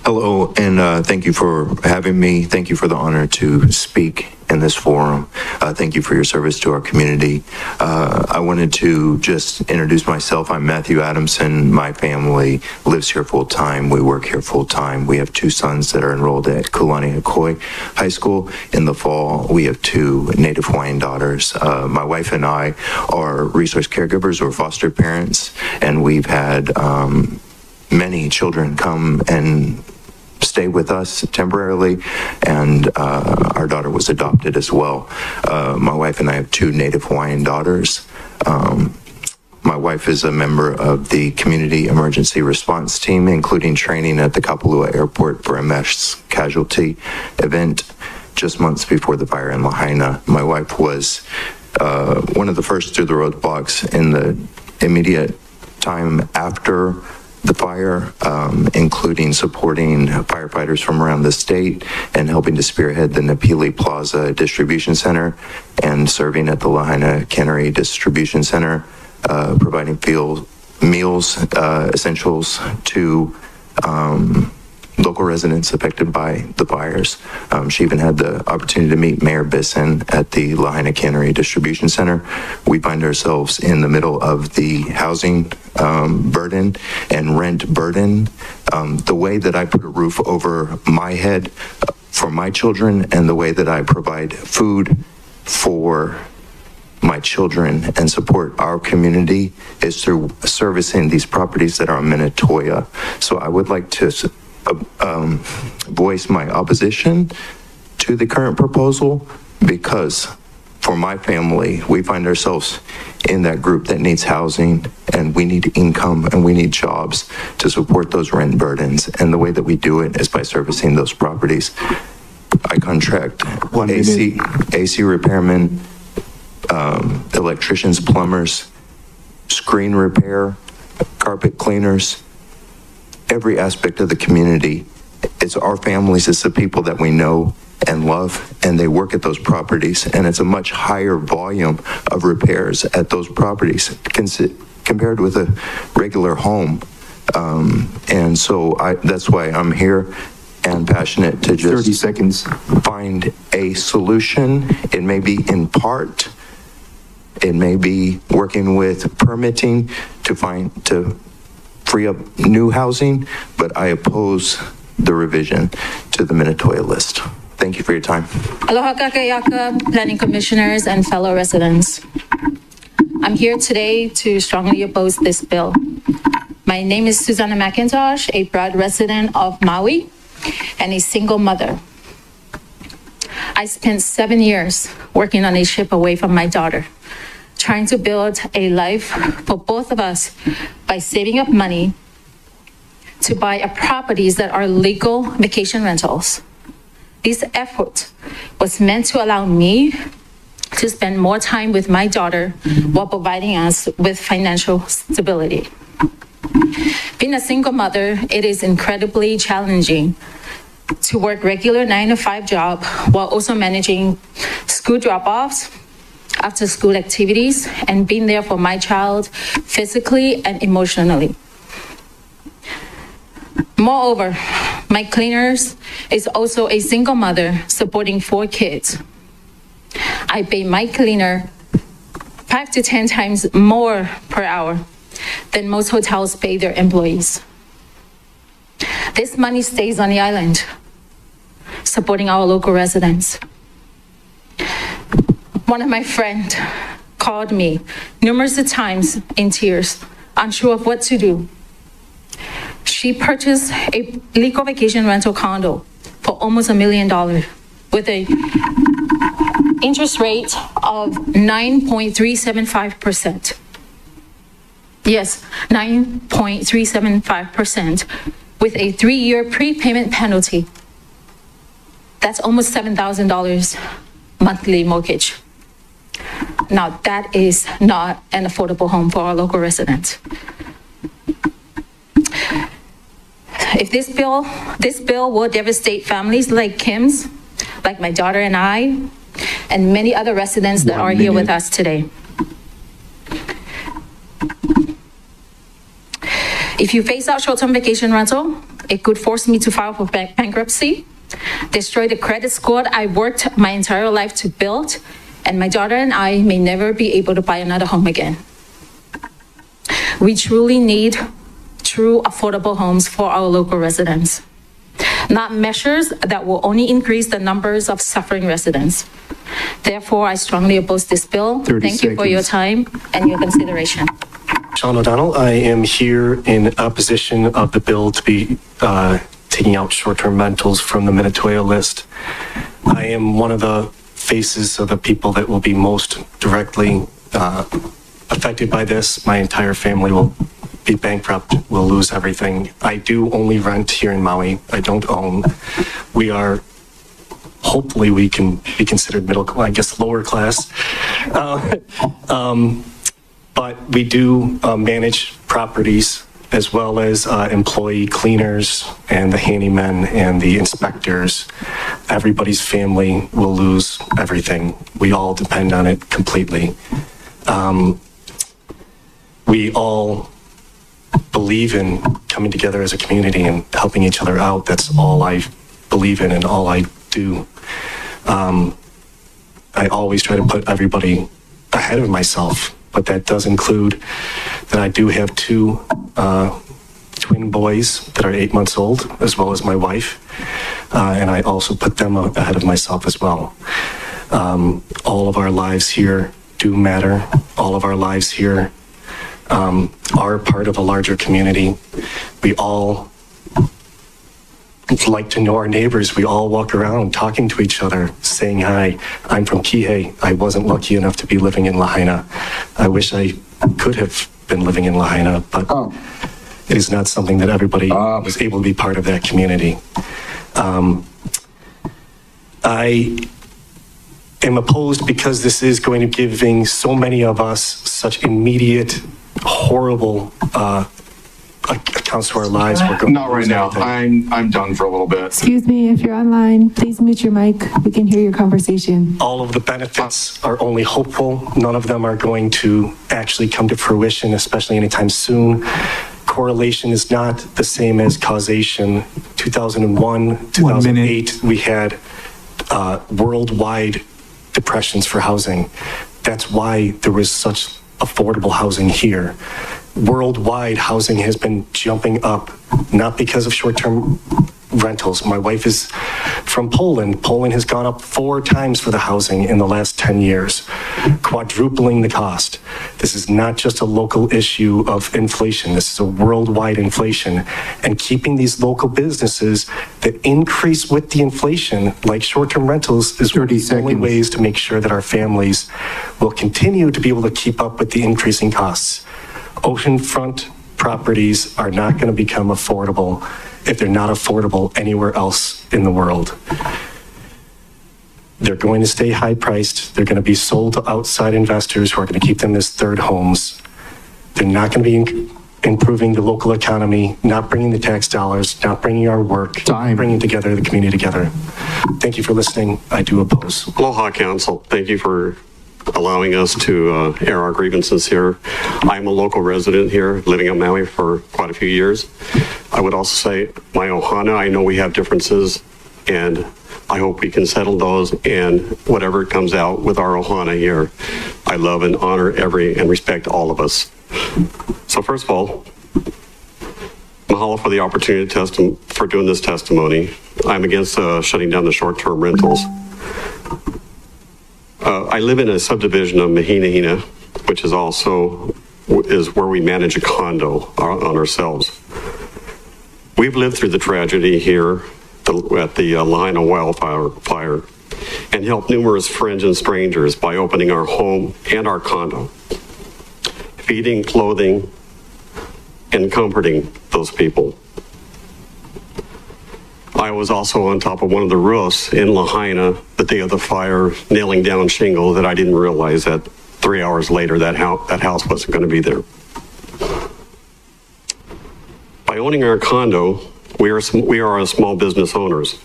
Hello, and thank you for having me. Thank you for the honor to speak in this forum. Thank you for your service to our community. I wanted to just introduce myself. I'm Matthew Adamson. My family lives here full time. We work here full time. We have two sons that are enrolled at Kulani Hakoi High School. In the fall, we have two Native Hawaiian daughters. My wife and I are resource caregivers or foster parents, and we've had many children come and stay with us temporarily, and our daughter was adopted as well. My wife and I have two Native Hawaiian daughters. My wife is a member of the Community Emergency Response Team, including training at the Kapalua Airport for a mass casualty event just months before the fire in Lahaina. My wife was one of the first through the roadblocks in the immediate time after the fire, including supporting firefighters from around the state and helping to spearhead the Napili Plaza Distribution Center and serving at the Lahaina Cannery Distribution Center, providing meals, essentials to local residents affected by the fires. She even had the opportunity to meet Mayor Bisson at the Lahaina Cannery Distribution Center. We find ourselves in the middle of the housing burden and rent burden. The way that I put a roof over my head for my children and the way that I provide food for my children and support our community is through servicing these properties that are in Minatoya. So I would like to voice my opposition to the current proposal, because for my family, we find ourselves in that group that needs housing, and we need income and we need jobs to support those rent burdens. And the way that we do it is by servicing those properties. I contract AC repairmen, electricians, plumbers, screen repair, carpet cleaners, every aspect of the community. It's our families, it's the people that we know and love, and they work at those properties, and it's a much higher volume of repairs at those properties compared with a regular home. And so that's why I'm here and passionate to just 30 seconds. Find a solution. It may be in part, it may be working with permitting to free up new housing, but I oppose the revision to the Minatoya list. Thank you for your time. Aloha kakayaka, planning commissioners and fellow residents. I'm here today to strongly oppose this bill. My name is Susanna McIntosh, a proud resident of Maui and a single mother. I spent 7 years working on a ship away from my daughter, trying to build a life for both of us by saving up money to buy properties that are legal vacation rentals. This effort was meant to allow me to spend more time with my daughter while providing us with financial stability. Being a single mother, it is incredibly challenging to work regular 9-to-5 job while also managing school drop-offs, after school activities, and being there for my child physically and emotionally. Moreover, my cleaners is also a single mother supporting 4 kids. I pay my cleaner 5 to 10 times more per hour than most hotels pay their employees. This money stays on the island, supporting our local residents. One of my friends called me numerous times in tears, unsure of what to do. She purchased a legal vacation rental condo for almost $1 million with a interest rate of 9.375%. Yes, 9.375% with a 3-year prepayment penalty. That's almost $7,000 monthly mortgage. Now, that is not an affordable home for our local residents. If this bill will devastate families like Kim's, like my daughter and I, and many other residents that are here with us today. If you phase out short-term vacation rental, It could force me to file for bankruptcy, destroy the credit score I worked my entire life to build, and my daughter and I may never be able to buy another home again. We truly need true affordable homes for our local residents, not measures that will only increase the numbers of suffering residents. Therefore, I strongly oppose this bill. Thank you for your time and your consideration. Sean O'Donnell, I am here in opposition of the bill to be taking out short-term rentals from the Minatoya list. I am one of the faces of the people that will be most directly affected by this. My entire family will be bankrupt, will lose everything. I do only rent here in Maui. I don't own. We are, hopefully we can be considered middle, I guess lower class. But we do manage properties as well as employee cleaners and the handymen and the inspectors. Everybody's family will lose everything. We all depend on it completely. We all believe in coming together as a community and helping each other out. That's all I believe in and all I do. I always try to put everybody ahead of myself, but that does include that I do have two twin boys that are 8 months old, as well as my wife, and I also put them ahead of myself as well. All of our lives here do matter. All of our lives here are part of a larger community. We all like to know our neighbors. We all walk around talking to each other, saying hi. I'm from Kihei. I wasn't lucky enough to be living in Lahaina. I wish I could have been living in Lahaina, but it is not something that everybody was able to be part of that community. I am opposed because this is going to giving so many of us such immediate, horrible accounts to our lives. We're going Not right now. I'm done for a little bit. Excuse me, if you're online, please mute your mic. We can hear your conversation. All of the benefits are only hopeful. None of them are going to actually come to fruition, especially anytime soon. Correlation is not the same as causation. 2001, 2008, we had worldwide depressions for housing. That's why there was such affordable housing here. Worldwide, housing has been jumping up, not because of short-term rentals. My wife is from Poland. Poland has gone up 4 times for the housing in the last 10 years, quadrupling the cost. This is not just a local issue of inflation. This is a worldwide inflation. And keeping these local businesses that increase with the inflation, like short-term rentals, is one of the only ways to make sure that our families will continue to be able to keep up with the increasing costs. Oceanfront properties are not going to become affordable if they're not affordable anywhere else in the world. They're going to stay high priced. They're going to be sold to outside investors who are going to keep them as third homes. They're not going to be improving the local economy, not bringing the tax dollars, not bringing our work, bringing together the community together. Thank you for listening. I do oppose. Aloha, Council. Thank you for allowing us to air our grievances here. I'm a local resident here, living on Maui for quite a few years. I would also say my ohana, I know we have differences, and I hope we can settle those, and whatever comes out with our ohana here, I love and honor and respect all of us. So first of all, mahalo for the opportunity for doing this testimony. I'm against shutting down the short-term rentals. I live in a subdivision of Mahinahina, which is where we manage a condo on ourselves. We've lived through the tragedy here at the Lahaina wildfire and helped numerous friends and strangers by opening our home and our condo, feeding, clothing, and comforting those people. I was also on top of one of the roofs in Lahaina the day of the fire, nailing down shingle that I didn't realize that 3 hours later that house wasn't going to be there. By owning our condo, we are a small business owners.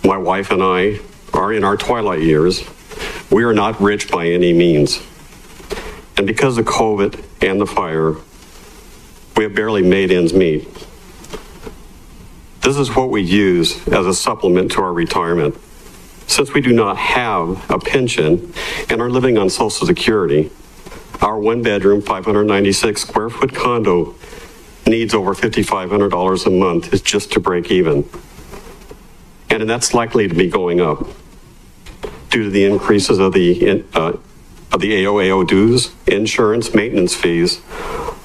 My wife and I are in our twilight years. We are not rich by any means. And because of COVID and the fire, we have barely made ends meet. This is what we use as a supplement to our retirement. Since we do not have a pension and are living on Social Security, our one-bedroom, 596 square foot condo needs over $5,500 a month is just to break even. And that's likely to be going up due to the increases of the AOAO dues, insurance, maintenance fees.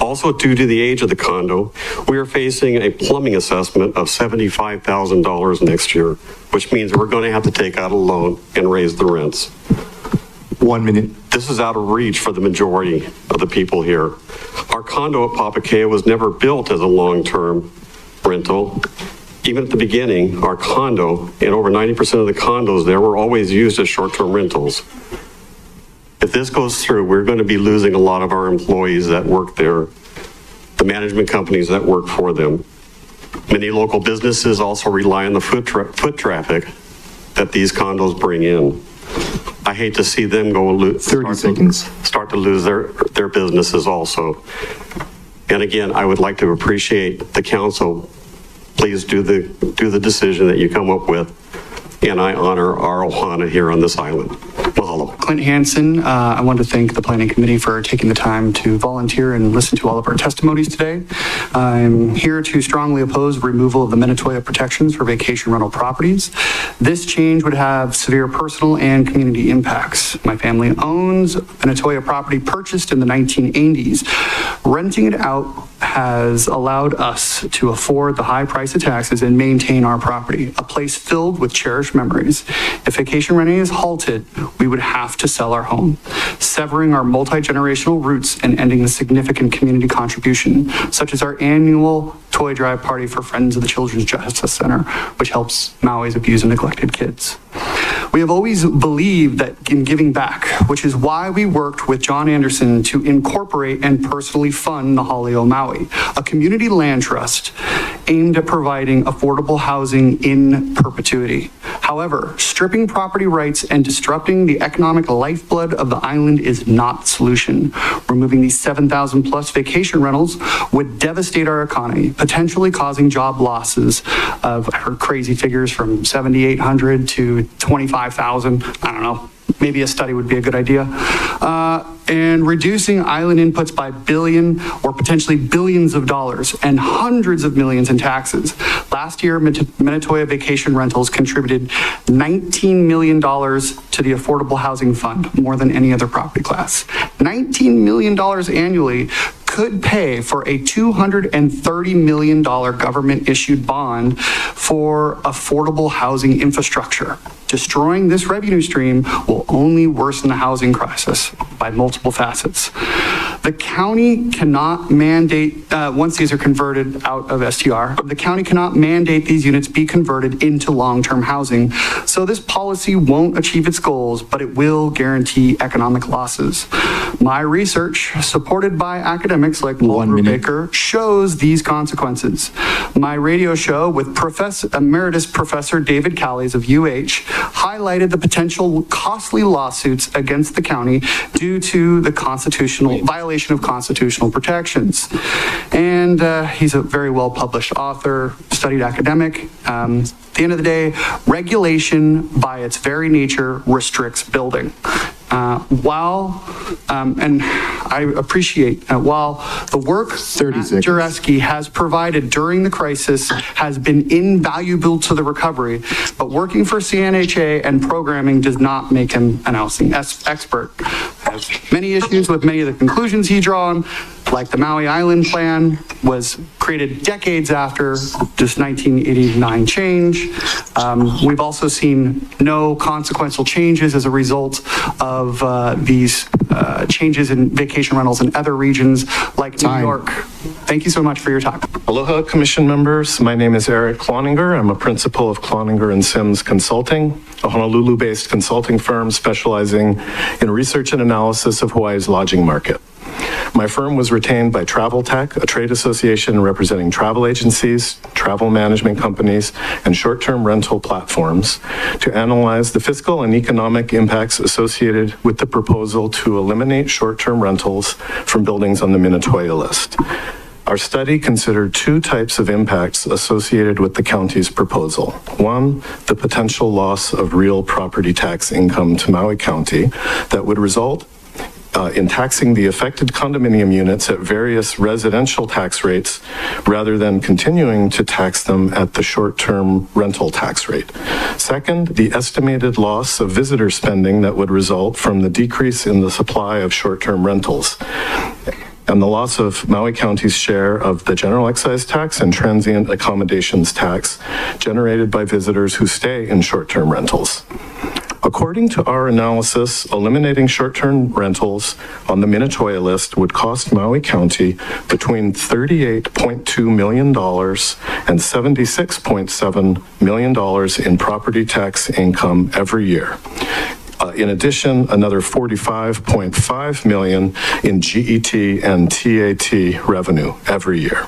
Also, due to the age of the condo, we are facing a plumbing assessment of $75,000 next year, which means we're going to have to take out a loan and raise the rents. 1 minute. This is out of reach for the majority of the people here. Our condo at Papakea was never built as a long-term rental. Even at the beginning, our condo, and over 90% of the condos there, were always used as short-term rentals. If this goes through, we're going to be losing a lot of our employees that work there, the management companies that work for them. Many local businesses also rely on the foot traffic that these condos bring in. I hate to see them go 30 seconds. Start to lose their businesses also. And again, I would like to appreciate the council. Please do the decision that you come up with. And I honor our Ohana here on this island. Mahalo. Clint Hansen, I want to thank the Planning Committee for taking the time to volunteer and listen to all of our testimonies today. I'm here to strongly oppose removal of the Minatoya protections for vacation rental properties. This change would have severe personal and community impacts. My family owns a Minatoya property purchased in the 1980s. Renting it out has allowed us to afford the high price of taxes and maintain our property, a place filled with cherished memories. If vacation renting is halted, we would have to sell our home, severing our multi-generational roots and ending the significant community contribution, such as our annual toy drive party for Friends of the Children's Justice Center, which helps Maui's abused and neglected kids. We have always believed that in giving back, which is why we worked with John Anderson to incorporate and personally fund the Halio Maui, a community land trust aimed at providing affordable housing in perpetuity. However, stripping property rights and disrupting the economic lifeblood of the island is not the solution. Removing these 7,000 plus vacation rentals would devastate our economy, potentially causing job losses of, I heard crazy figures from 7,800 to 25,000. I don't know. Maybe a study would be a good idea. And reducing island inputs by billion or potentially billions of dollars and hundreds of millions in taxes. Last year, Minatoya Vacation Rentals contributed $19 million to the Affordable Housing Fund, more than any other property class. $19 million annually could pay for a $230 million government-issued bond for affordable housing infrastructure. Destroying this revenue stream will only worsen the housing crisis by multiple facets. The county cannot mandate, once these are converted out of STR, the county cannot mandate these units be converted into long-term housing. So this policy won't achieve its goals, but it will guarantee economic losses. My research, supported by academics like Paul Brubaker, shows these consequences. My radio show with Emeritus Professor David Callies of UH highlighted the potential costly lawsuits against the county due to the violation of constitutional protections. And he's a very well-published author, studied academic. At the end of the day, regulation by its very nature restricts building. And I appreciate, while the work Matt Jureski has provided during the crisis has been invaluable to the recovery, but working for CNHA and programming does not make him an housing expert. I have many issues with many of the conclusions he drawn, like the Maui Island Plan was created decades after this 1989 change. We've also seen no consequential changes as a result of these changes in vacation rentals in other regions like New York. Thank you so much for your time. Aloha, Commission members. My name is Eric Cloninger. I'm a principal of Cloninger and Sims Consulting, a Honolulu-based consulting firm specializing in research and analysis of Hawaii's lodging market. My firm was retained by Travel Tech, a trade association representing travel agencies, travel management companies, and short-term rental platforms to analyze the fiscal and economic impacts associated with the proposal to eliminate short-term rentals from buildings on the Minatoya list. Our Our study considered two types of impacts associated with the county's proposal. One, the potential loss of real property tax income to Maui County that would result in taxing the affected condominium units at various residential tax rates rather than continuing to tax them at the short-term rental tax rate. Second, the estimated loss of visitor spending that would result from the decrease in the supply of short-term rentals, and the loss of Maui County's share of the general excise tax and transient accommodations tax generated by visitors who stay in short-term rentals. According to our analysis, eliminating short-term rentals on the Minatoya list would cost Maui County between $38.2 million and $76.7 million in property tax income every year. In addition, another $45.5 million in GET and TAT revenue every year.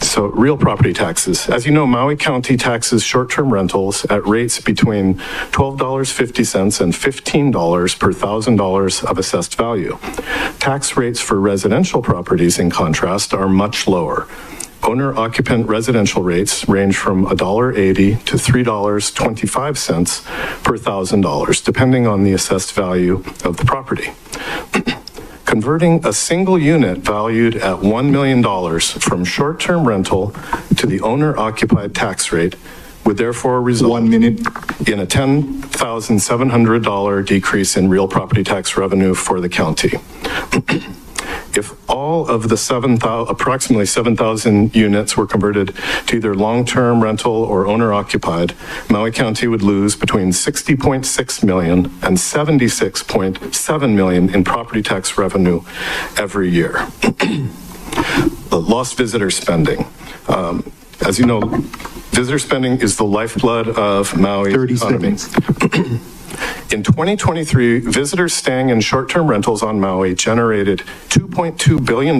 So real property taxes. As you know, Maui County taxes short-term rentals at rates between $12.50 and $15 per $1,000 of assessed value. Tax rates for residential properties, in contrast, are much lower. Owner-occupant residential rates range from $1.80 to $3.25 per $1,000, depending on the assessed value of the property. Converting a single unit valued at $1 million from short-term rental to the owner-occupied tax rate would therefore result 1 minute. in a $10,700 decrease in real property tax revenue for the county. If all of the approximately 7,000 units were converted to either long-term rental or owner-occupied, Maui County would lose between $60.6 million and $76.7 million in property tax revenue every year. Lost visitor spending. As you know, visitor spending is the lifeblood of Maui's 30 economy. seconds. In 2023, visitors staying in short-term rentals on Maui generated $2.2 billion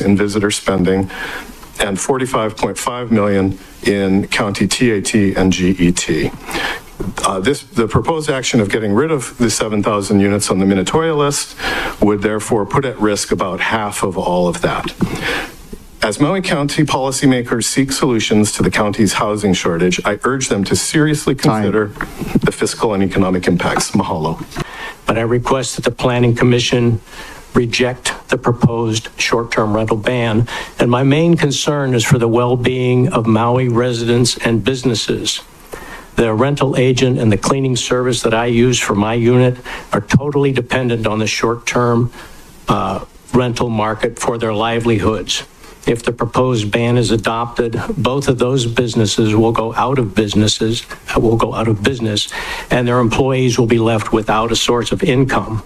in visitor spending and $45.5 million in county TAT and GET. The proposed action of getting rid of the 7,000 units on the Minatoya list would therefore put at risk about half of all of that. As Maui County policymakers seek solutions to the county's housing shortage, I urge them to seriously consider the fiscal and economic impacts. Mahalo. But I request that the Planning Commission reject the proposed short-term rental ban. And my main concern is for the well-being of Maui residents and businesses. The rental agent and the cleaning service that I use for my unit are totally dependent on the short-term rental market for their livelihoods. If the proposed ban is adopted, both of those businesses will go out of business, and their employees will be left without a source of income.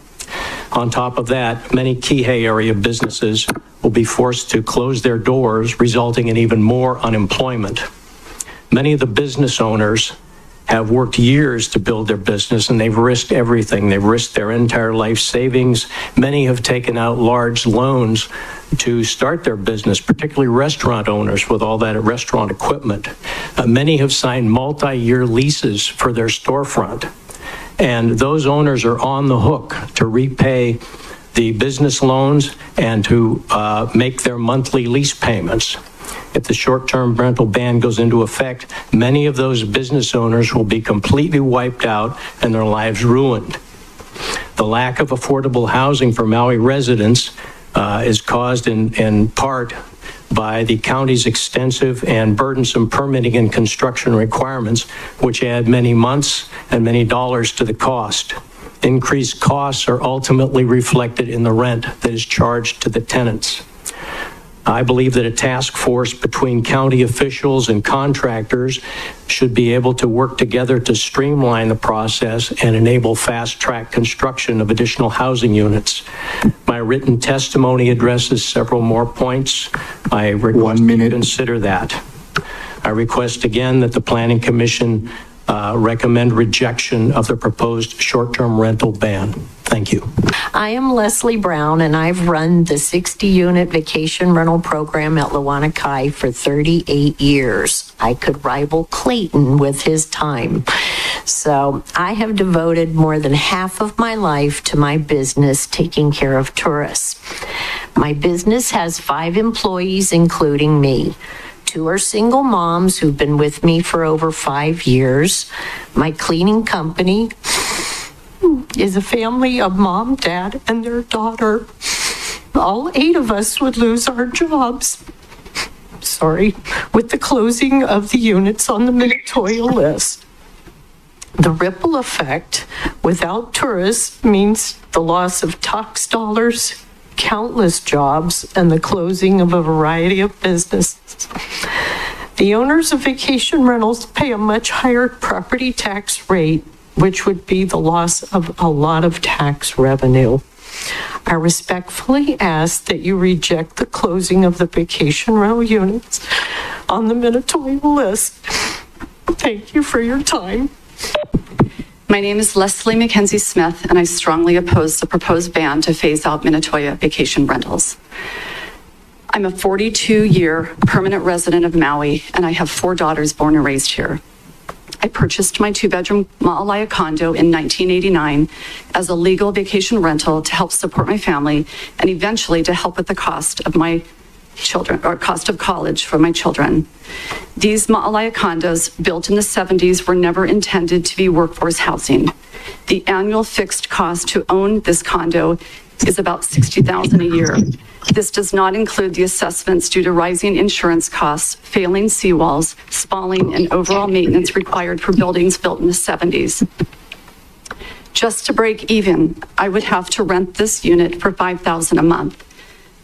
On top of that, many Kihei area businesses will be forced to close their doors, resulting in even more unemployment. Many of the business owners have worked years to build their business, and they've risked everything. They've risked their entire life savings. Many have taken out large loans to start their business, particularly restaurant owners with all that restaurant equipment. Many have signed multi-year leases for their storefront, and those owners are on the hook to repay the business loans and to make their monthly lease payments. If the short-term rental ban goes into effect, many of those business owners will be completely wiped out and their lives ruined. The lack of affordable housing for Maui residents is caused in part by the county's extensive and burdensome permitting and construction requirements, which add many months and many dollars to the cost. Increased costs are ultimately reflected in the rent that is charged to the tenants. I believe that a task force between county officials and contractors should be able to work together to streamline the process and enable fast-track construction of additional housing units. My written testimony addresses several more points. I request you consider that. I request again that the Planning Commission recommend rejection of the proposed short-term rental ban. Thank you. I am Leslie Brown, and I've run the 60-unit vacation rental program at Lawanakai for 38 years. I could rival Clayton with his time. So I have devoted more than half of my life to my business taking care of tourists. My business has 5 employees, including me. 2 are single moms who've been with me for over 5 years. My cleaning company is a family of mom, dad, and their daughter. All 8 of us would lose our jobs. With the closing of the units on the Minatoya list. The ripple effect without tourists means the loss of tax dollars, countless jobs, and the closing of a variety of businesses. The owners of vacation rentals pay a much higher property tax rate, which would be the loss of a lot of tax revenue. I respectfully ask that you reject the closing of the vacation rental units on the Minatoya list. Thank you for your time. My name is Leslie Mackenzie Smith, and I strongly oppose the proposed ban to phase out Minatoya vacation rentals. I'm a 42-year permanent resident of Maui, and I have 4 daughters born and raised here. I purchased my 2-bedroom Ma'alaya condo in 1989 as a legal vacation rental to help support my family and eventually to help with the cost of my children, or cost of college for my children. These Ma'alaya condos, built in the 70s, were never intended to be workforce housing. The annual fixed cost to own this condo is about $60,000 a year. This does not include the assessments due to rising insurance costs, failing seawalls, spalling, and overall maintenance required for buildings built in the 70s. Just to break even, I would have to rent this unit for $5,000 a month.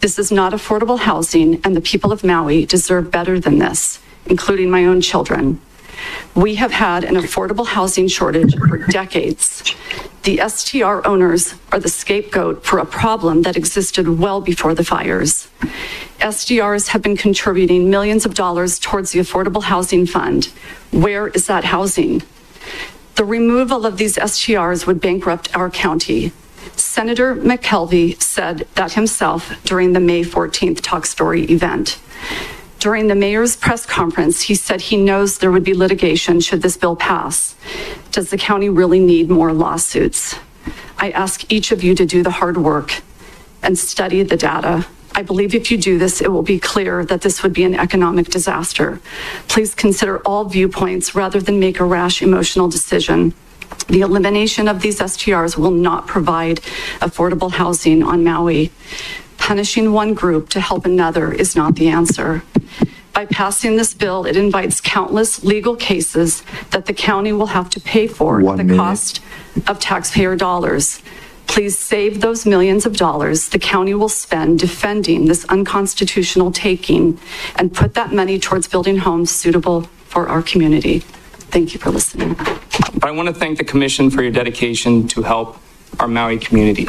This is not affordable housing, and the people of Maui deserve better than this, including my own children. We have had an affordable housing shortage for decades. The STR owners are the scapegoat for a problem that existed well before the fires. STRs have been contributing millions of dollars towards the Affordable Housing Fund. Where is that housing? The removal of these STRs would bankrupt our county. Senator McKelvey said that himself during the May 14th Talk Story event. During the mayor's press conference, he said he knows there would be litigation should this bill pass. Does the county really need more lawsuits? I ask each of you to do the hard work and study the data. I believe if you do this, it will be clear that this would be an economic disaster. Please consider all viewpoints rather than make a rash emotional decision. The elimination of these STRs will not provide affordable housing on Maui. Punishing one group to help another is not the answer. By passing this bill, it invites countless legal cases that the county will have to pay for at the cost of taxpayer dollars. Please save those millions of dollars the county will spend defending this unconstitutional taking and put that money towards building homes suitable for our community. Thank you for listening. I want to thank the Commission for your dedication to help our Maui community.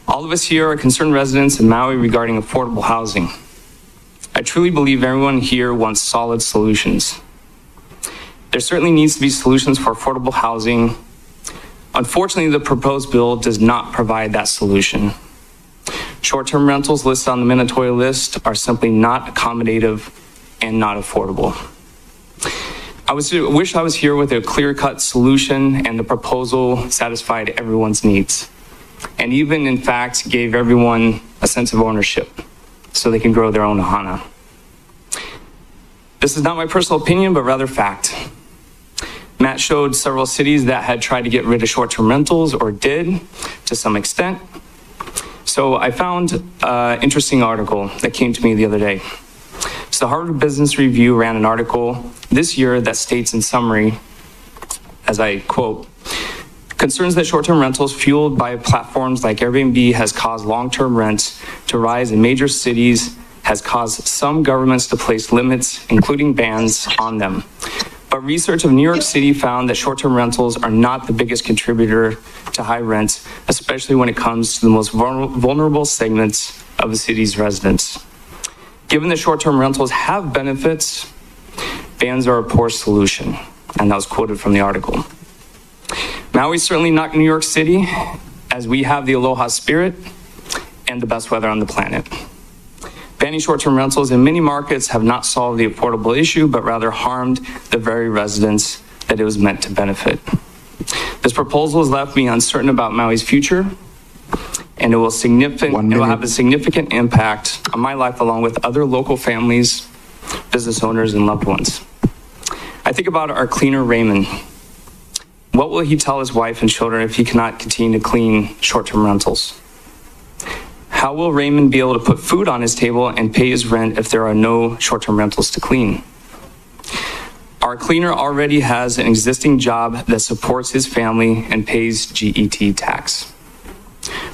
All of us here are concerned residents in Maui regarding affordable housing. I truly believe everyone here wants solid solutions. There certainly needs to be solutions for affordable housing. Unfortunately, the proposed bill does not provide that solution. Short-term rentals listed on the Minatoya list are simply not accommodative and not affordable. I wish I was here with a clear-cut solution and the proposal satisfied everyone's needs, and even, in fact, gave everyone a sense of ownership so they can grow their own ohana. This is not my personal opinion, but rather fact. Matt showed several cities that had tried to get rid of short-term rentals, or did to some extent. So I found an interesting article that came to me the other day. So the Harvard Business Review ran an article this year that states in summary, as I quote, "Concerns that short-term rentals fueled by platforms like Airbnb has caused long-term rents to rise in major cities has caused some governments to place limits, including bans, on them. But research of New York City found that short-term rentals are not the biggest contributor to high rents, especially when it comes to the most vulnerable segments of the city's residents. Given that short-term rentals have benefits, bans are a poor solution." And that was quoted from the article. Maui is certainly not New York City, as we have the aloha spirit and the best weather on the planet. Banning short-term rentals in many markets have not solved the affordable issue, but rather harmed the very residents that it was meant to benefit. This proposal has left me uncertain about Maui's future and it will have a significant impact on my life along with other local families, business owners, and loved ones. I think about our cleaner Raymond. What will he tell his wife and children if he cannot continue to clean short-term rentals? How will Raymond be able to put food on his table and pay his rent if there are no short-term rentals to clean? Our cleaner already has an existing job that supports his family and pays GET tax.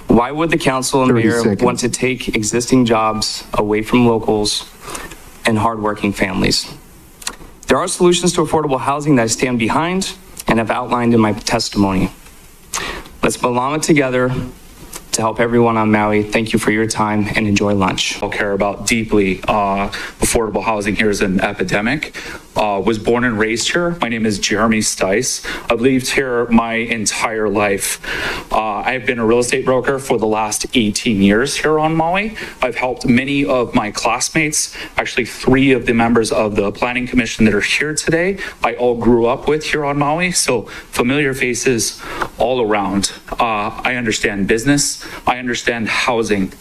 Why would the council and mayor want to take existing jobs away from locals and hardworking families? There are solutions to affordable housing that I stand behind and have outlined in my testimony. Let's belong it together to help everyone on Maui. Thank you for your time and enjoy lunch. I care about deeply. Affordable housing here is an epidemic. Was born and raised here. My name is Jeremy Stice. I've lived here my entire life. I've been a real estate broker for the last 18 years here on Maui. I've helped many of my classmates, actually 3 of the members of the Planning Commission that are here today, I all grew up with here on Maui, so familiar faces all around. I understand business. I understand housing.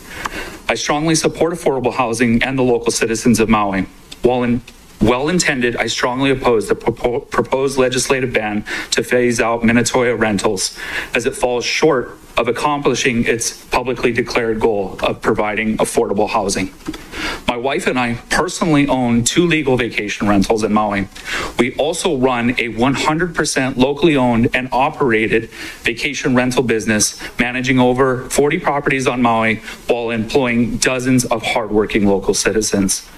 I strongly support affordable housing and the local citizens of Maui. While well-intended, I strongly oppose the proposed legislative ban to phase out Minatoya rentals, as it falls short of accomplishing its publicly declared goal of providing affordable housing. My wife and I personally own 2 legal vacation rentals in Maui. We also run a 100% locally owned and operated vacation rental business, managing over 40 properties on Maui while employing dozens of hardworking local citizens.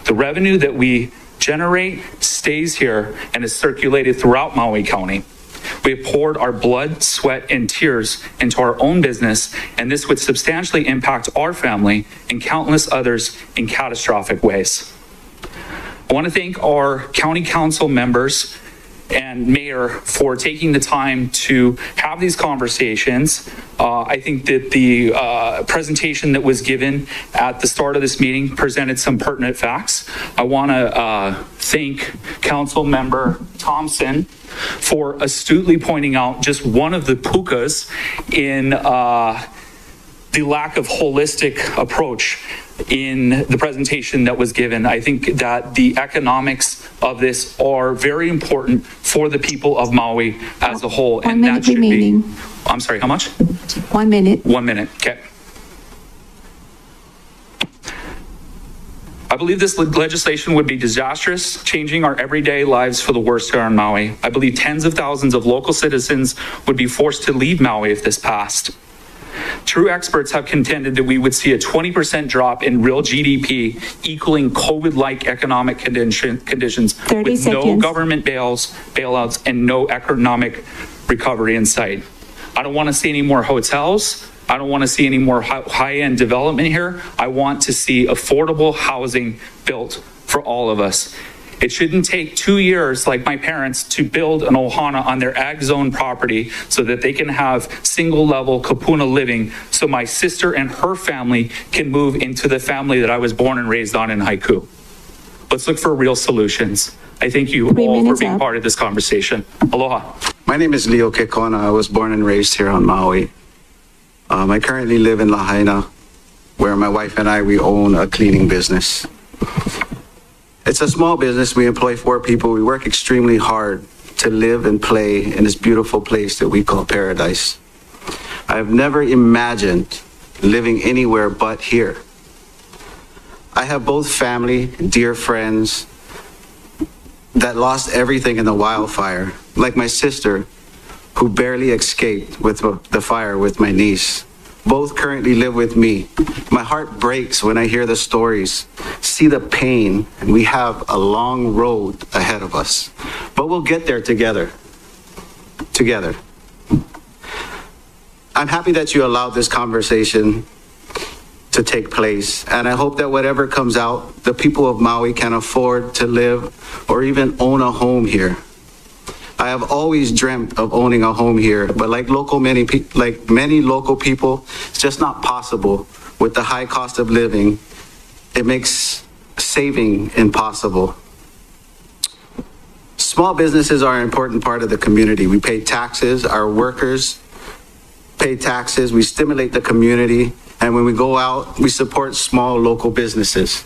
The revenue that we generate stays here and is circulated throughout Maui County. We have poured our blood, sweat, and tears into our own business, and this would substantially impact our family and countless others in catastrophic ways. I want to thank our county council members and mayor for taking the time to have these conversations. I think that the presentation that was given at the start of this meeting presented some pertinent facts. I want to thank Council Member Thompson for astutely pointing out just one of the pukas in the lack of holistic approach in the presentation that was given. I think that the economics of this are very important for the people of Maui as a whole. And that should be, I'm sorry, how much? 1 minute. 1 minute, okay. I believe this legislation would be disastrous, changing our everyday lives for the worse here on Maui. I believe tens of thousands of local citizens would be forced to leave Maui if this passed. True experts have contended that we would see a 20% drop in real GDP, equaling COVID-like economic conditions with no government bailouts, and no economic recovery in sight. I don't want to see any more hotels. I don't want to see any more high-end development here. I want to see affordable housing built for all of us. It shouldn't take 2 years, like my parents, to build an ohana on their ag zone property so that they can have single-level kapuna living, so my sister and her family can move into the family that I was born and raised on in Haiku. Let's look for real solutions. I thank you all for being part of this conversation. Aloha. My name is Leo Kekona. I was born and raised here on Maui. I currently live in Lahaina, where my wife and I, we own a cleaning business. It's a small business. We employ 4 people. We work extremely hard to live and play in this beautiful place that we call paradise. I have never imagined living anywhere but here. I have both family, dear friends that lost everything in the wildfire, like my sister, who barely escaped with the fire with my niece. Both currently live with me. My heart breaks when I hear the stories, see the pain, and we have a long road ahead of us. But we'll get there together. I'm happy that you allowed this conversation to take place, and I hope that whatever comes out, the people of Maui can afford to live or even own a home here. I have always dreamt of owning a home here, but like many local people, it's just not possible. With the high cost of living, it makes saving impossible. Small businesses are an important part of the community. We pay taxes, our workers pay taxes, we stimulate the community, and when we go out, we support small local businesses.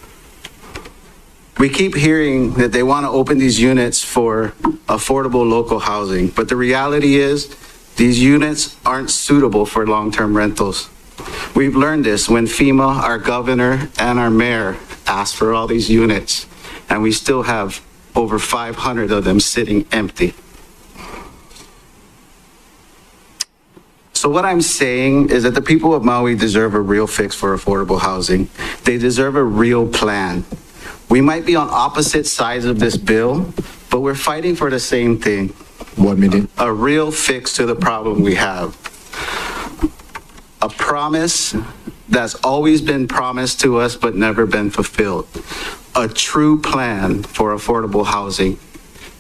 We keep hearing that they want to open these units for affordable local housing, but the reality is these units aren't suitable for long-term rentals. We've learned this when FEMA, our governor, and our mayor asked for all these units, and we still have over 500 of them sitting empty. So what I'm saying is that the people of Maui deserve a real fix for affordable housing. They deserve a real plan. We might be on opposite sides of this bill, but we're fighting for the same thing. 1 minute. A real fix to the problem we have. A promise that's always been promised to us but never been fulfilled. A true plan for affordable housing.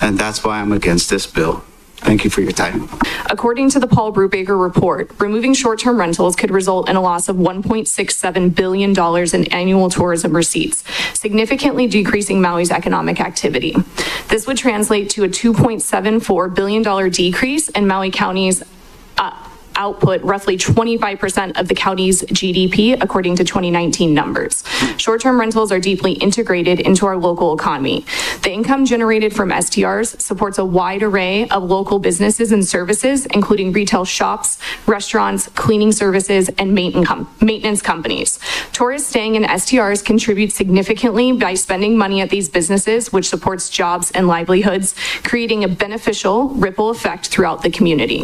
And that's why I'm against this bill. Thank you for your time. According to the Paul Brubaker report, removing short-term rentals could result in a loss of $1.67 billion in annual tourism receipts, significantly decreasing Maui's economic activity. This would translate to a $2.74 billion decrease in Maui County's output, roughly 25% of the county's GDP, according to 2019 numbers. Short-term rentals are deeply integrated into our local economy. The income generated from STRs supports a wide array of local businesses and services, including retail shops, restaurants, cleaning services, and maintenance companies. Tourists staying in STRs contribute significantly by spending money at these businesses, which supports jobs and livelihoods, creating a beneficial ripple effect throughout the community.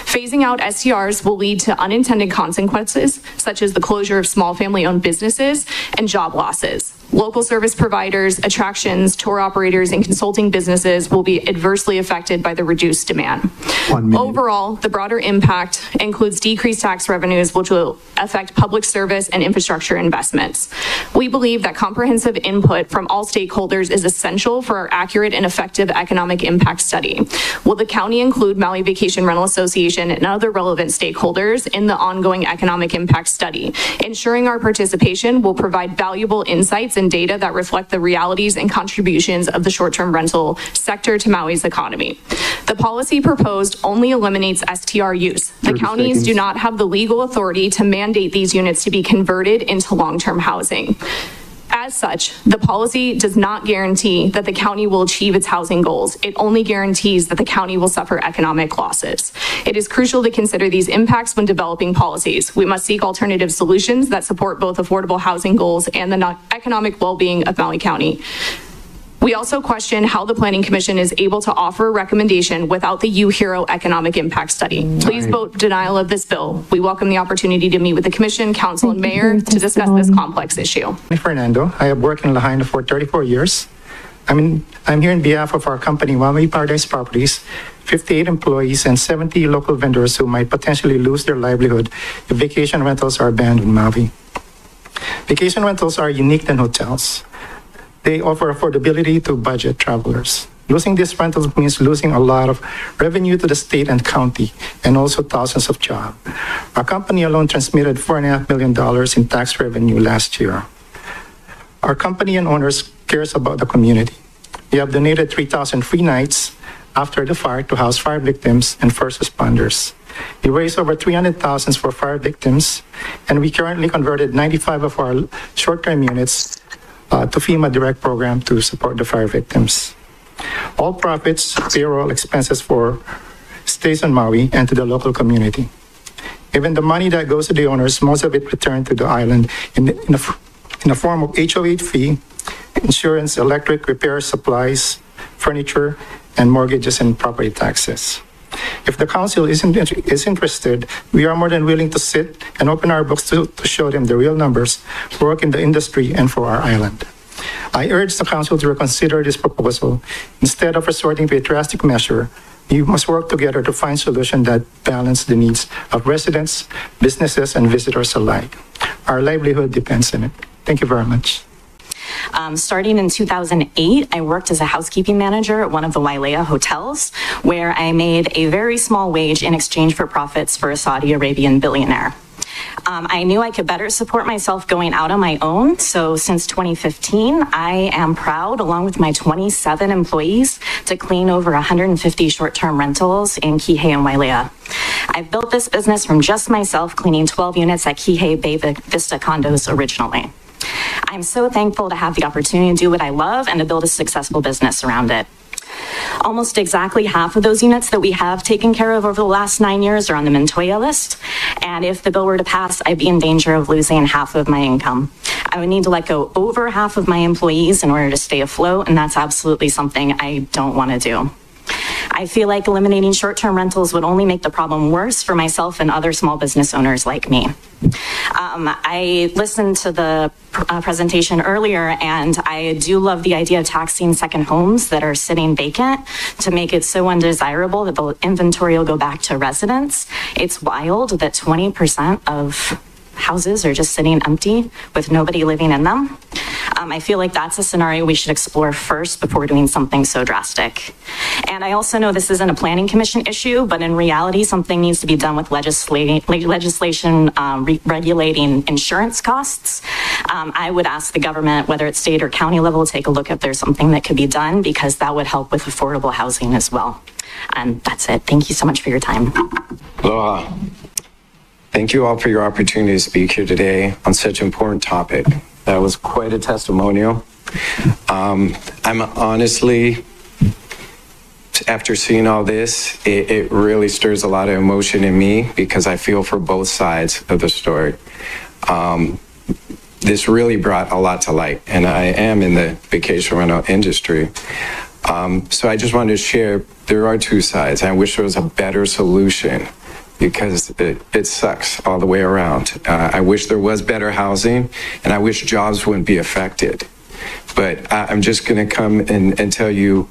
Phasing out STRs will lead to unintended consequences, such as the closure of small family-owned businesses and job losses. Local service providers, attractions, tour operators, and consulting businesses will be adversely affected by the reduced demand. Overall, the broader impact includes decreased tax revenues, which will affect public service and infrastructure investments. We believe that comprehensive input from all stakeholders is essential for our accurate and effective economic impact study. Will the county include Maui Vacation Rental Association and other relevant stakeholders in the ongoing economic impact study? Ensuring our participation will provide valuable insights and data that reflect the realities and contributions of the short-term rental sector to Maui's economy. The policy proposed only eliminates STR use. The counties do not have the legal authority to mandate these units to be converted into long-term housing. As such, the policy does not guarantee that the county will achieve its housing goals. It only guarantees that the county will suffer economic losses. It is crucial to consider these impacts when developing policies. We must seek alternative solutions that support both affordable housing goals and the economic well-being of Maui County. We also question how the Planning Commission is able to offer a recommendation without the UHERO economic impact study. Please vote denial of this bill. We welcome the opportunity to meet with the Commission, Council, and Mayor to discuss this complex issue. Fernando. I have worked in Lahaina for 34 years. I'm here in behalf of our company, Maui Paradise Properties, 58 employees, and 70 local vendors who might potentially lose their livelihood if vacation rentals are banned in Maui. Vacation rentals are unique than hotels. They offer affordability to budget travelers. Losing these rentals means losing a lot of revenue to the state and county, and also thousands of jobs. Our company alone transmitted $4.5 million in tax revenue last year. Our company and owners cares about the community. We have donated 3,000 free nights after the fire to house fire victims and first responders. We raised over $300,000 for fire victims, and we currently converted 95 of our short-term units to FEMA Direct program to support the fire victims. All profits, payroll expenses for stays on Maui and to the local community. Even the money that goes to the owners, most of it returned to the island in the form of HOA fee, insurance, electric, repair, supplies, furniture, and mortgages and property taxes. If the council is interested, we are more than willing to sit and open our books to show them the real numbers, work in the industry, and for our island. I urge the council to reconsider this proposal. Instead of resorting to a drastic measure, we must work together to find solutions that balance the needs of residents, businesses, and visitors alike. Our livelihood depends on it. Thank you very much. Starting in 2008, I worked as a housekeeping manager at one of the Wailea hotels, where I made a very small wage in exchange for profits for a Saudi Arabian billionaire. I knew I could better support myself going out on my own, so since 2015, I am proud, along with my 27 employees, to clean over 150 short-term rentals in Kihei and Wailea. I've built this business from just myself, cleaning 12 units at Kihei Bay Vista condos originally. I'm so thankful to have the opportunity to do what I love and to build a successful business around it. Almost exactly half of those units that we have taken care of over the last 9 years are on the Montoya list. And if the bill were to pass, I'd be in danger of losing half of my income. I would need to let go over half of my employees in order to stay afloat, and that's absolutely something I don't want to do. I feel like eliminating short-term rentals would only make the problem worse for myself and other small business owners like me. I listened to the presentation earlier, and I do love the idea of taxing second homes that are sitting vacant to make it so undesirable that the inventory will go back to residents. It's wild that 20% of houses are just sitting empty with nobody living in them. I feel like that's a scenario we should explore first before doing something so drastic. And I also know this isn't a planning commission issue, but in reality, something needs to be done with legislation regulating insurance costs. I would ask the government, whether it's state or county level, to take a look if there's something that could be done, because that would help with affordable housing as well. And that's it. Thank you so much for your time. Aloha. Thank you all for your opportunity to speak here today on such an important topic. That was quite a testimonial. I'm honestly, after seeing all this, it really stirs a lot of emotion in me because I feel for both sides of the story. This really brought a lot to light, and I am in the vacation rental industry. So I just wanted to share, there are two sides. I wish there was a better solution, because it sucks all the way around. I wish there was better housing, and I wish jobs wouldn't be affected. But I'm just going to come and tell you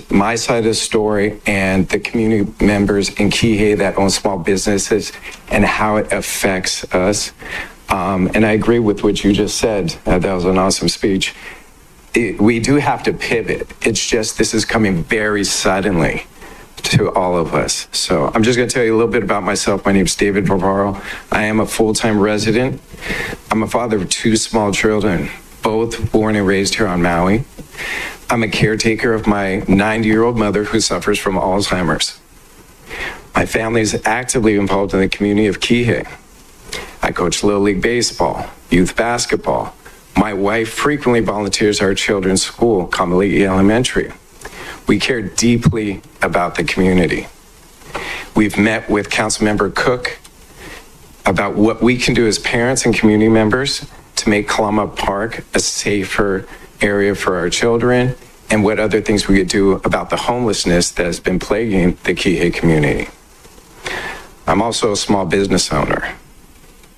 my side of the story and the community members in Kihei that own small businesses and how it affects us. And I agree with what you just said. That was an awesome speech. We do have to pivot. It's just this is coming very suddenly to all of us. So I'm just going to tell you a little bit about myself. My name is David Barbaro. I am a full-time resident. I'm a father of 2 small children, both born and raised here on Maui. I'm a caretaker of my 90-year-old mother who suffers from Alzheimer's. My family is actively involved in the community of Kihei. I coach Little League Baseball, youth basketball. My wife frequently volunteers at our children's school, Kamalii Elementary. We care deeply about the community. We've met with Councilmember Cook about what we can do as parents and community members to make Kalama Park a safer area for our children, and what other things we could do about the homelessness that has been plaguing the Kihei community. I'm also a small business owner,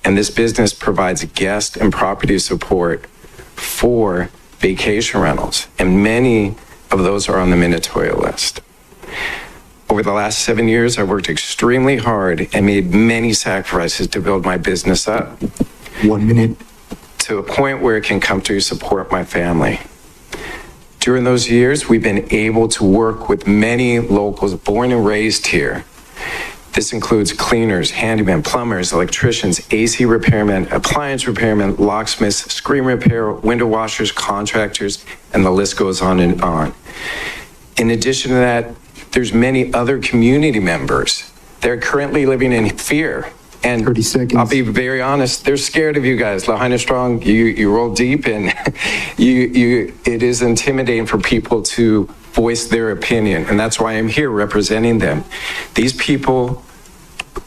and this business provides guest and property support for vacation rentals, and many of those are on the Minatoya list. Over the last 7 years, I worked extremely hard and made many sacrifices to build my business up. 1 minute. To a point where it can comfortably support my family. During those years, we've been able to work with many locals born and raised here. This includes cleaners, handymen, plumbers, electricians, AC repairmen, appliance repairmen, locksmiths, screen repair, window washers, contractors, and the list goes on and on. In addition to that, there's many other community members. They're currently living in fear. And 30 seconds. I'll be very honest, they're scared of you guys. Lahaina Strong, you roll deep, and it is intimidating for people to voice their opinion, and that's why I'm here representing them. These people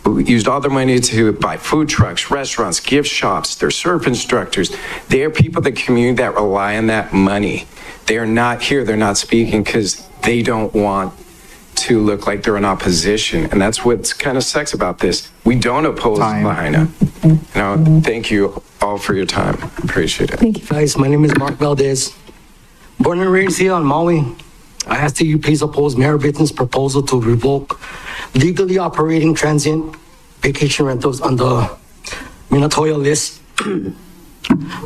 used all their money to buy food trucks, restaurants, gift shops, they're surf instructors. They are people in the community that rely on that money. They are not here, they're not speaking because they don't want to look like they're in opposition, and that's what kind of sucks about this. We don't oppose Lahaina. Thank you all for your time. Appreciate it. Thank you. Guys, my name is Mark Valdez. Born and raised here on Maui. I ask that you please oppose Mayor Bitton's proposal to revoke legally operating transient vacation rentals on the Minatoya list.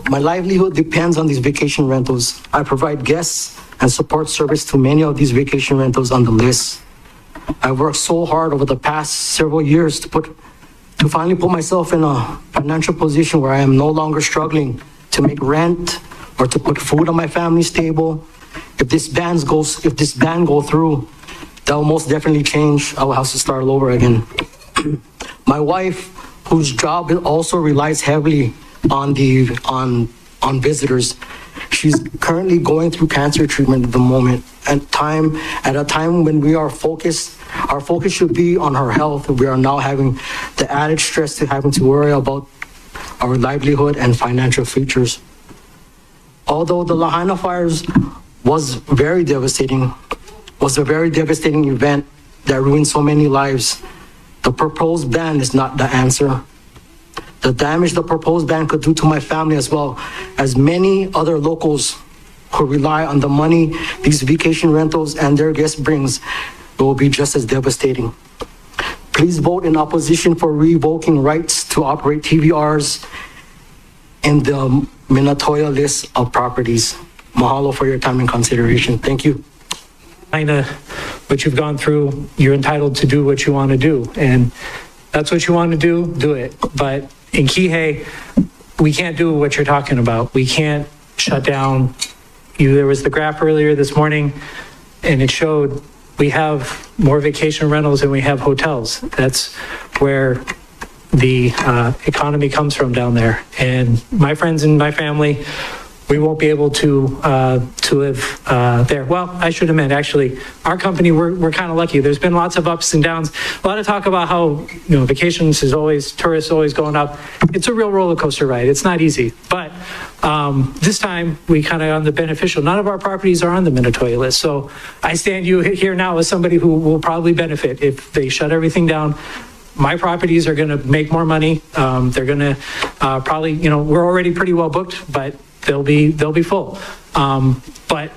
My livelihood depends on these vacation rentals. I provide guests and support service to many of these vacation rentals on the list. I worked so hard over the past several years to finally put myself in a financial position where I am no longer struggling to make rent or to put food on my family's table. If this ban goes through, that will most definitely change. I will have to start all over again. My wife, whose job also relies heavily on visitors, she's currently going through cancer treatment at the moment. At a time when our focus should be on her health, we are now having the added stress to having to worry about our livelihood and financial futures. Although the Lahaina fires was a very devastating event that ruined so many lives, the proposed ban is not the answer. The damage the proposed ban could do to my family, as well as many other locals who rely on the money these vacation rentals and their guests brings, will be just as devastating. Please vote in opposition for revoking rights to operate TVRs in the Minatoya list of properties. Mahalo for your time and consideration. Thank you. What you've gone through, you're entitled to do what you want to do. And that's what you want to do it. But in Kihei, we can't do what you're talking about. We can't shut down. There was the graph earlier this morning, and it showed we have more vacation rentals than we have hotels. That's where the economy comes from down there. And my friends and my family, we won't be able to live there. Well, I should admit, actually, our company, we're kind of lucky. There's been lots of ups and downs. A lot of talk about how, vacations is always, tourists always going up. It's a real roller coaster ride. It's not easy. But this time, we kind of on the beneficial. None of our properties are on the Minatoya list. So I stand here now as somebody who will probably benefit if they shut everything down. My properties are going to make more money. They're going to probably, we're already pretty well booked, but they'll be full. But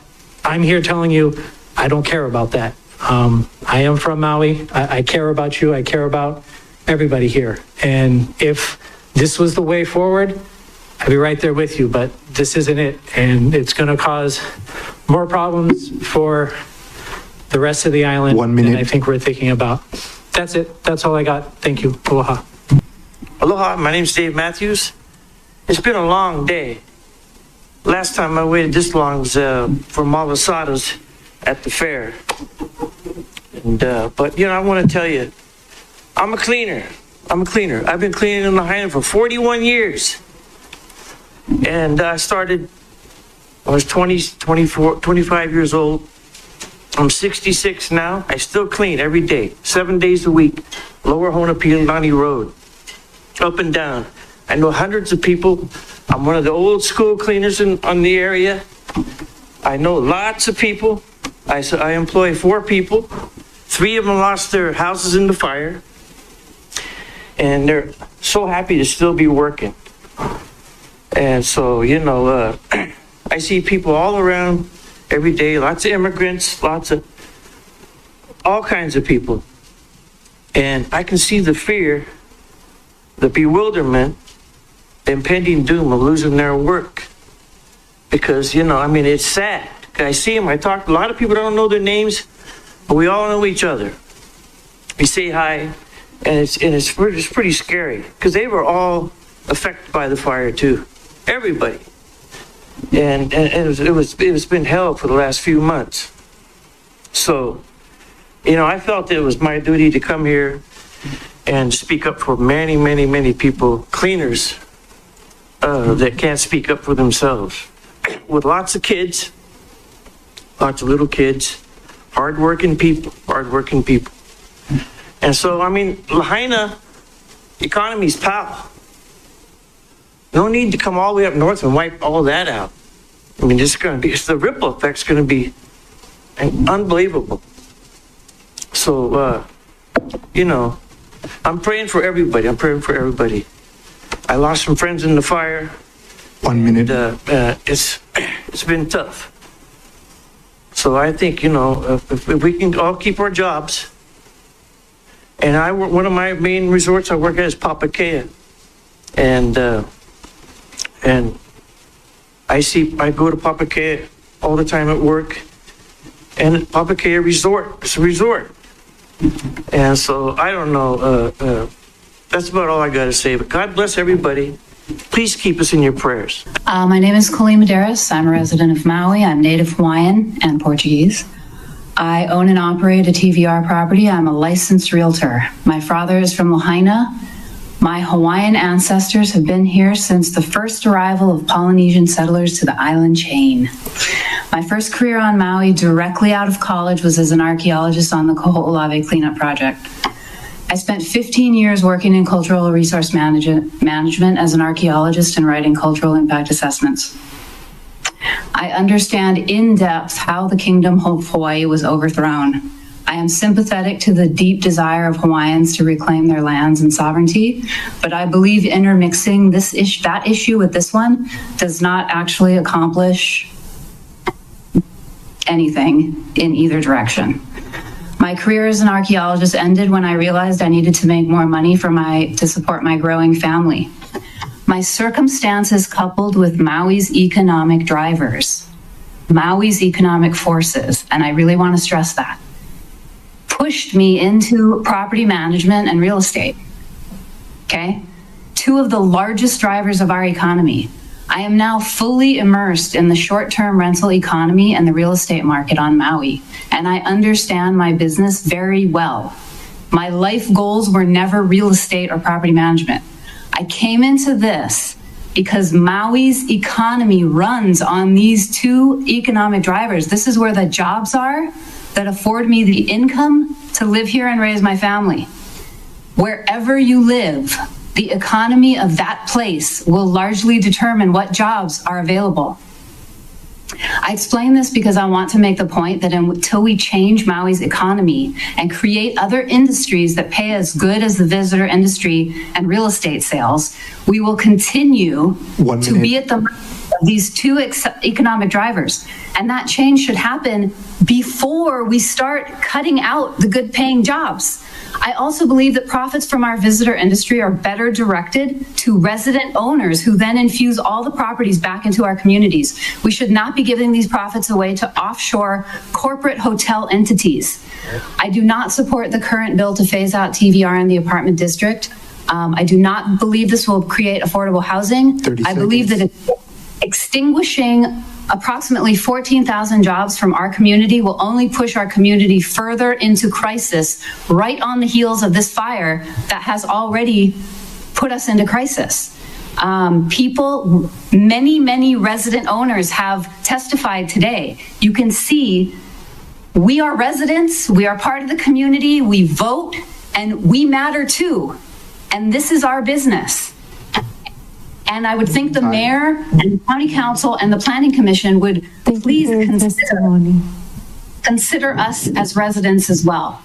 I'm here telling you, I don't care about that. I am from Maui. I care about you. I care about everybody here. And if this was the way forward, I'd be right there with you, but this isn't it. And it's going to cause more problems for the rest of the island 1 minute. than I think we're thinking about. That's it. That's all I got. Thank you. Aloha. Aloha. My name's Dave Matthews. It's been a long day. Last time I waited this long was for malasadas at the fair. And but I want to tell you, I'm a cleaner. I've been cleaning in Lahaina for 41 years. And I was 25 years old. I'm 66 now. I still clean every day, 7 days a week. Lower Honopilani Road, up and down. I know hundreds of people. I'm one of the old school cleaners on the area. I know lots of people. I employ 4 people. 3 of them lost their houses in the fire. And they're so happy to still be working. And so, I see people all around every day, lots of immigrants, lots of all kinds of people. And I can see the fear, the bewilderment, the impending doom of losing their work. Because, it's sad. I see them, I talk, a lot of people don't know their names, but we all know each other. We say hi, and it's pretty scary, because they were all affected by the fire too. Everybody. And it's been hell for the last few months. So, I felt it was my duty to come here and speak up for many, many, many people, cleaners, that can't speak up for themselves. With lots of kids, lots of little kids, hardworking people. And so, Lahaina economy's pow. No need to come all the way up north and wipe all that out. It's the ripple effect's going to be unbelievable. So, I'm praying for everybody. I lost some friends in the fire. 1 minute. It's been tough. So I think, if we can all keep our jobs. And one of my main resorts I work at is Papakea. And I go to Papakea all the time at work. And Papakea Resort, it's a resort. And so I don't know, that's about all I got to say. But God bless everybody. Please keep us in your prayers. My name is Colleen Medeiros. I'm a resident of Maui. I'm Native Hawaiian and Portuguese. I own and operate a TVR property. I'm a licensed realtor. My father is from Lahaina. My Hawaiian ancestors have been here since the first arrival of Polynesian settlers to the island chain. My first career on Maui directly out of college was as an archaeologist on the Koho'olave cleanup project. I spent 15 years working in cultural resource management as an archaeologist and writing cultural impact assessments. I understand in depth how the Kingdom of Hawaii was overthrown. I am sympathetic to the deep desire of Hawaiians to reclaim their lands and sovereignty, but I believe intermixing that issue with this one does not actually accomplish anything in either direction. My career as an archaeologist ended when I realized I needed to make more money to support my growing family. My circumstances, coupled with Maui's economic drivers, Maui's economic forces, and I really want to stress that, pushed me into property management and real estate. Okay? Two of the largest drivers of our economy. I am now fully immersed in the short-term rental economy and the real estate market on Maui, and I understand my business very well. My life goals were never real estate or property management. I came into this because Maui's economy runs on these two economic drivers. This is where the jobs are that afford me the income to live here and raise my family. Wherever you live, the economy of that place will largely determine what jobs are available. I explain this because I want to make the point that until we change Maui's economy and create other industries that pay as good as the visitor industry and real estate sales, we will continue to be at the mercy of these two economic drivers. And that change should happen before we start cutting out the good paying jobs. I also believe that profits from our visitor industry are better directed to resident owners who then infuse all the properties back into our communities. We should not be giving these profits away to offshore corporate hotel entities. I do not support the current bill to phase out TVR in the apartment district. I do not believe this will create affordable housing. I believe that extinguishing approximately 14,000 jobs from our community will only push our community further into crisis right on the heels of this fire that has already put us into crisis. Many resident owners have testified today. You can see we are residents, we are part of the community, we vote, and we matter too. And this is our business. And I would think the mayor and the county council and the planning commission would please consider us as residents as well.